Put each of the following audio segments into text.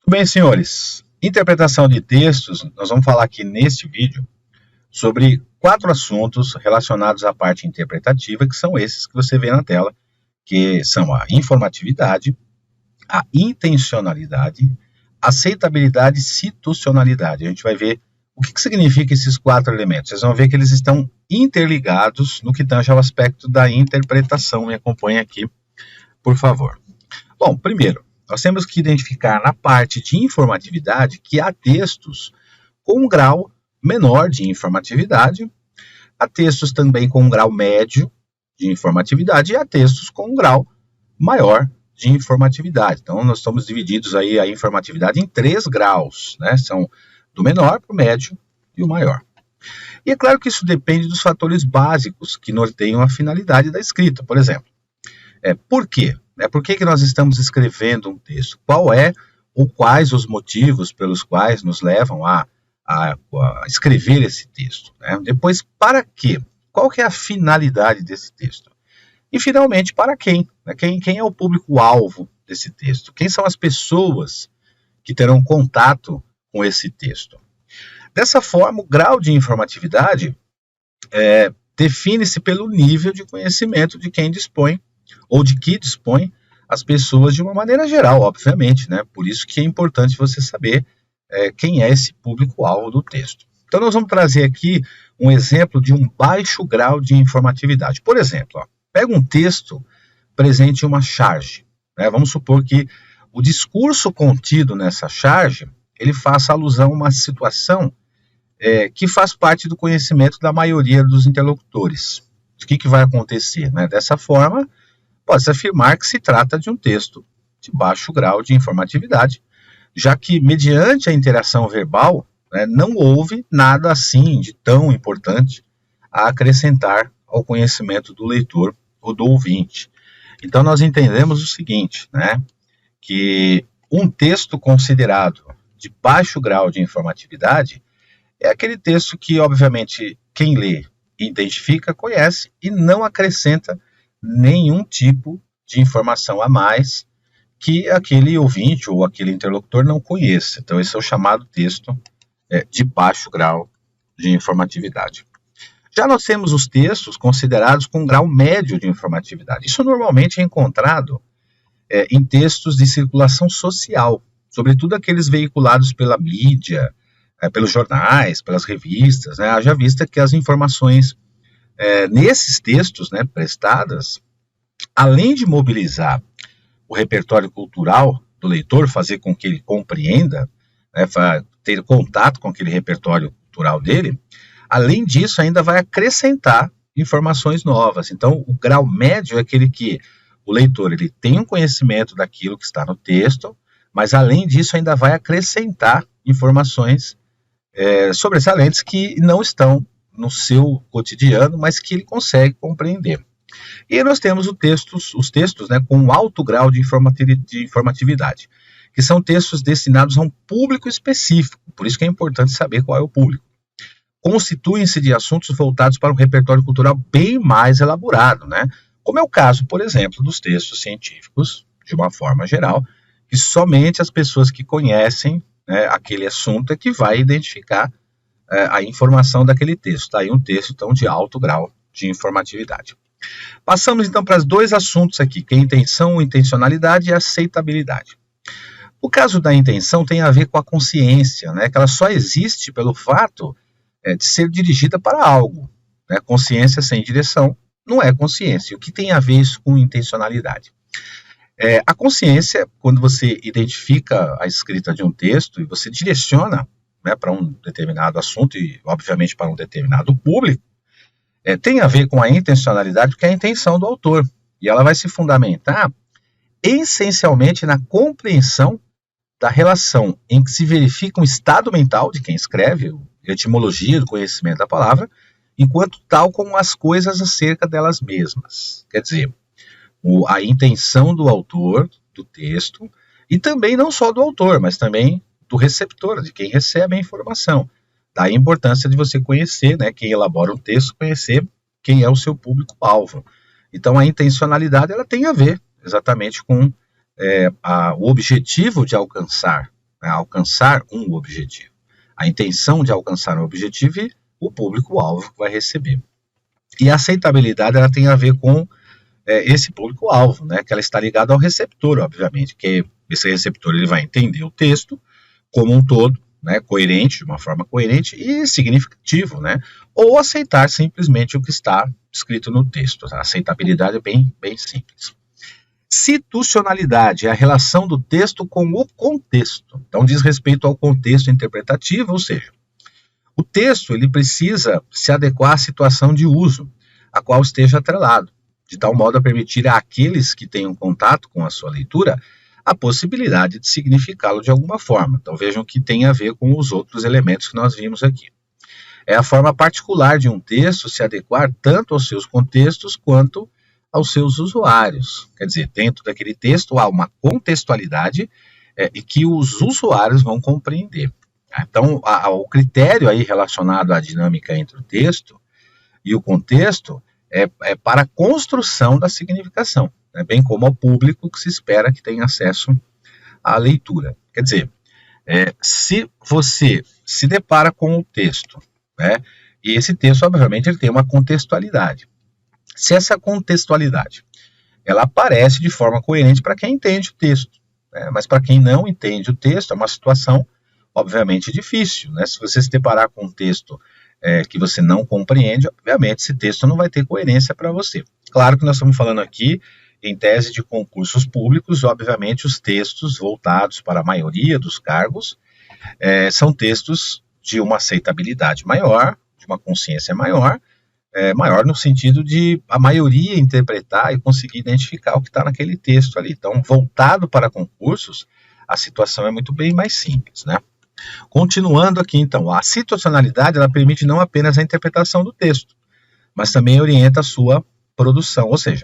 Bem, senhores, interpretação de textos, nós vamos falar aqui neste vídeo sobre 4 assuntos relacionados à parte interpretativa, que são esses que você vê na tela, que são a informatividade, a intencionalidade, aceitabilidade e situacionalidade. A gente vai ver o que significa esses 4 elementos. Vocês vão ver que eles estão interligados no que tange ao aspecto da interpretação. Me acompanhe aqui, por favor. Bom, primeiro, nós temos que identificar na parte de informatividade que há textos com um grau menor de informatividade, há textos também com um grau médio de informatividade e há textos com um grau maior de informatividade. Então, nós estamos divididos aí a informatividade em 3 graus, né? São do menor para o médio e o maior. E é claro que isso depende dos fatores básicos que norteiam a finalidade da escrita. Por exemplo, por quê? Por que nós estamos escrevendo um texto? Qual é ou quais os motivos pelos quais nos levam a escrever esse texto? Depois, para quê? Qual que é a finalidade desse texto? E, finalmente, para quem? Quem é o público-alvo desse texto? Quem são as pessoas que terão contato com esse texto? Dessa forma, o grau de informatividade define-se pelo nível de conhecimento de quem dispõe ou de que dispõe as pessoas de uma maneira geral, obviamente, né? Por isso que é importante você saber quem é esse público-alvo do texto. Então, nós vamos trazer aqui um exemplo de um baixo grau de informatividade. Por exemplo, pega um texto presente em uma charge. Vamos supor que o discurso contido nessa charge, ele faça alusão a uma situação que faz parte do conhecimento da maioria dos interlocutores. O que vai acontecer? Dessa forma, pode-se afirmar que se trata de um texto de baixo grau de informatividade, já que, mediante a interação verbal, não houve nada assim de tão importante a acrescentar ao conhecimento do leitor ou do ouvinte. Então, nós entendemos o seguinte, que um texto considerado de baixo grau de informatividade é aquele texto que, obviamente, quem lê, identifica, conhece e não acrescenta nenhum tipo de informação a mais que aquele ouvinte ou aquele interlocutor não conheça. Então, esse é o chamado texto de baixo grau de informatividade. Já nós temos os textos considerados com grau médio de informatividade. Isso normalmente é encontrado em textos de circulação social, sobretudo aqueles veiculados pela mídia, pelos jornais, pelas revistas. Haja vista que as informações nesses textos prestadas, além de mobilizar o repertório cultural do leitor, fazer com que ele compreenda, ter contato com aquele repertório cultural dele, além disso ainda vai acrescentar informações novas. Então, o grau médio é aquele que o leitor ele tem um conhecimento daquilo que está no texto, mas além disso ainda vai acrescentar informações sobressalentes que não estão no seu cotidiano, mas que ele consegue compreender. E aí nós temos os textos com alto grau de informatividade, que são textos destinados a um público específico, por isso que é importante saber qual é o público. Constituem-se de assuntos voltados para um repertório cultural bem mais elaborado, como é o caso, por exemplo, dos textos científicos, de uma forma geral, que somente as pessoas que conhecem aquele assunto é que vai identificar a informação daquele texto. Está aí um texto, então, de alto grau de informatividade. Passamos, então, para os 2 assuntos aqui, que é a intenção, intencionalidade e aceitabilidade. O caso da intenção tem a ver com a consciência, que ela só existe pelo fato de ser dirigida para algo. Consciência sem direção não é consciência. O que tem a ver isso com intencionalidade? A consciência, quando você identifica a escrita de um texto e você direciona para um determinado assunto e, obviamente, para um determinado público, tem a ver com a intencionalidade, que é a intenção do autor. E ela vai se fundamentar essencialmente na compreensão da relação em que se verifica um estado mental de quem escreve, a etimologia do conhecimento da palavra, enquanto tal como as coisas acerca delas mesmas. Quer dizer, a intenção do autor do texto, e também não só do autor, mas também do receptor, de quem recebe a informação. Daí a importância de você conhecer, quem elabora um texto, conhecer quem é o seu público-alvo. Então, a intencionalidade ela tem a ver exatamente com o objetivo de alcançar né, alcançar um objetivo. A intenção de alcançar um objetivo e o público-alvo que vai receber. E a aceitabilidade ela tem a ver com esse público-alvo, né, que ela está ligada ao receptor, obviamente, que esse receptor ele vai entender o texto como um todo, né, coerente, de uma forma coerente e significativo, né, ou aceitar simplesmente o que está escrito no texto. A aceitabilidade é bem simples. Situacionalidade é a relação do texto com o contexto. Então diz respeito ao contexto interpretativo, ou seja, o texto ele precisa se adequar à situação de uso, a qual esteja atrelado, de tal modo a permitir àqueles que tenham contato com a sua leitura a possibilidade de significá-lo de alguma forma. Então vejam que tem a ver com os outros elementos que nós vimos aqui. É a forma particular de um texto se adequar tanto aos seus contextos quanto aos seus usuários. Quer dizer, dentro daquele texto há uma contextualidade e que os usuários vão compreender. Então, o critério aí relacionado à dinâmica entre o texto e o contexto é para a construção da significação, né, bem como ao público que se espera que tenha acesso à leitura. Quer dizer, se você se depara com o texto, né, e esse texto, obviamente, ele tem uma contextualidade. Se essa contextualidade ela aparece de forma coerente para quem entende o texto, né, mas para quem não entende o texto, é uma situação, obviamente, difícil. Né? Se você se deparar com um texto que você não compreende, obviamente, esse texto não vai ter coerência para você. Claro que nós estamos falando aqui em tese de concursos públicos, obviamente, os textos voltados para a maioria dos cargos são textos de uma aceitabilidade maior, de uma consciência maior, maior no sentido de a maioria interpretar e conseguir identificar o que está naquele texto ali. Então, voltado para concursos, a situação é muito bem mais simples, né? Continuando aqui, então, a situacionalidade ela permite não apenas a interpretação do texto, mas também orienta a sua produção, ou seja,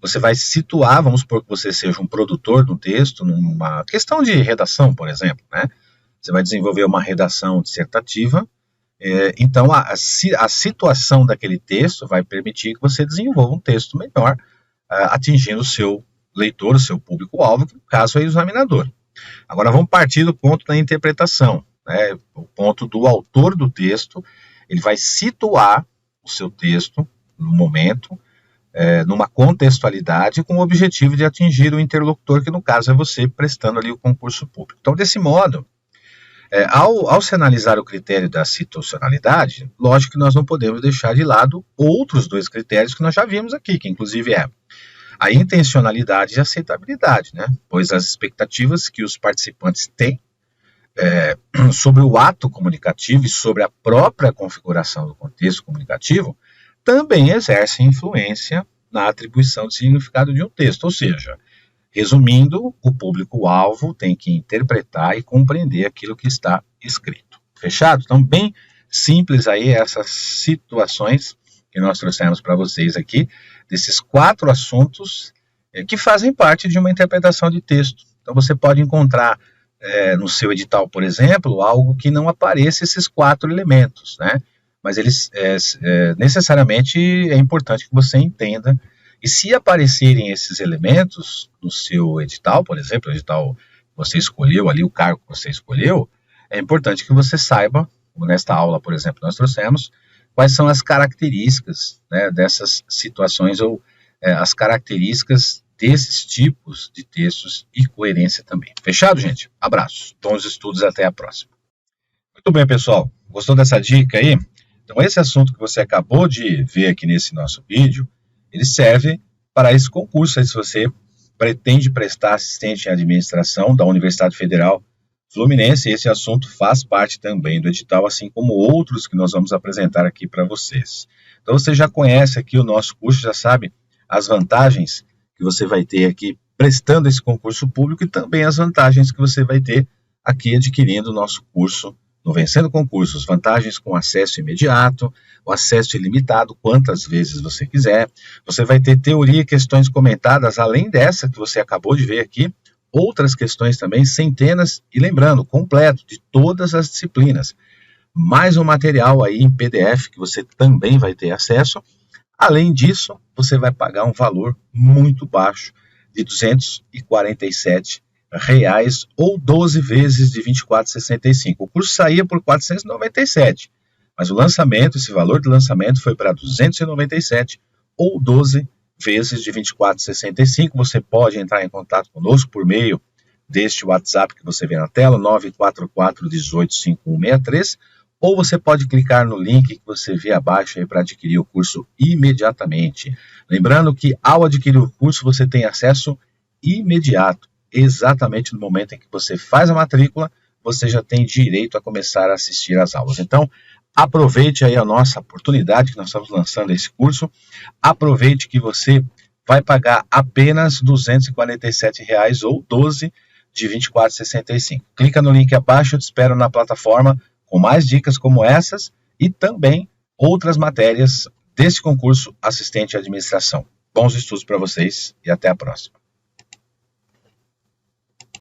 você vai se situar, vamos supor que você seja um produtor do texto, numa questão de redação, por exemplo, né? Você vai desenvolver uma redação dissertativa, então a situação daquele texto vai permitir que você desenvolva um texto melhor, atingindo o seu leitor, o seu público-alvo, que no caso é o examinador. Agora vamos partir do ponto da interpretação, né? O ponto do autor do texto, ele vai situar o seu texto no momento, numa contextualidade com o objetivo de atingir o interlocutor, que no caso é você prestando ali o concurso público. Então, desse modo, ao se analisar o critério da situacionalidade, lógico que nós não podemos deixar de lado outros dois critérios que nós já vimos aqui, que inclusive é a intencionalidade e a aceitabilidade, né? Pois as expectativas que os participantes têm sobre o ato comunicativo e sobre a própria configuração do contexto comunicativo também exercem influência na atribuição de significado de um texto. Ou seja, resumindo, o público-alvo tem que interpretar e compreender aquilo que está escrito. Fechado? Então, bem simples aí essas situações que nós trouxemos para vocês aqui, desses 4 assuntos que fazem parte de uma interpretação de texto. Então, você pode encontrar no seu edital, por exemplo, algo que não apareça esses 4 elementos, né? Mas eles necessariamente é importante que você entenda. E se aparecerem esses elementos no seu edital, por exemplo, o edital que você escolheu ali, o cargo que você escolheu, é importante que você saiba, como nesta aula, por exemplo, nós trouxemos, quais são as características, né, dessas situações ou as características desses tipos de textos e coerência também. Fechado, gente? Abraços. Bons estudos, até a próxima. Muito bem, pessoal. Gostou dessa dica aí? Então, esse assunto que você acabou de ver aqui nesse nosso vídeo, ele serve para esse concurso. Aí, se você pretende prestar assistente em administração da Universidade Federal Fluminense, esse assunto faz parte também do edital, assim como outros que nós vamos apresentar aqui para vocês. Então, você já conhece aqui o nosso curso, já sabe as vantagens que você vai ter aqui prestando esse concurso público e também as vantagens que você vai ter aqui adquirindo o nosso curso no Vencendo Concursos. Vantagens com acesso imediato, o acesso ilimitado, quantas vezes você quiser. Você vai ter teoria e questões comentadas, além dessa que você acabou de ver aqui, outras questões também, centenas, e lembrando, completo, de todas as disciplinas. Mais um material aí em PDF que você também vai ter acesso. Além disso, você vai pagar um valor muito baixo de R$ 247 reais ou 12 vezes de R$ 24,65. O curso saía por R$ 497, mas o lançamento, esse valor de lançamento foi para R$ 297 ou 12 vezes de R$ 24,65. Você pode entrar em contato conosco por meio deste WhatsApp que você vê na tela, 944-185163, ou você pode clicar no link que você vê abaixo aí para adquirir o curso imediatamente. Lembrando que ao adquirir o curso você tem acesso imediato, exatamente no momento em que você faz a matrícula, você já tem direito a começar a assistir às aulas. Então, aproveite aí a nossa oportunidade que nós estamos lançando esse curso, aproveite que você vai pagar apenas R$ 247 ou 12 de R$ 24,65. Clica no link abaixo, eu te espero na plataforma com mais dicas como essas e também outras matérias desse concurso assistente à administração. Bons estudos para vocês e até a próxima.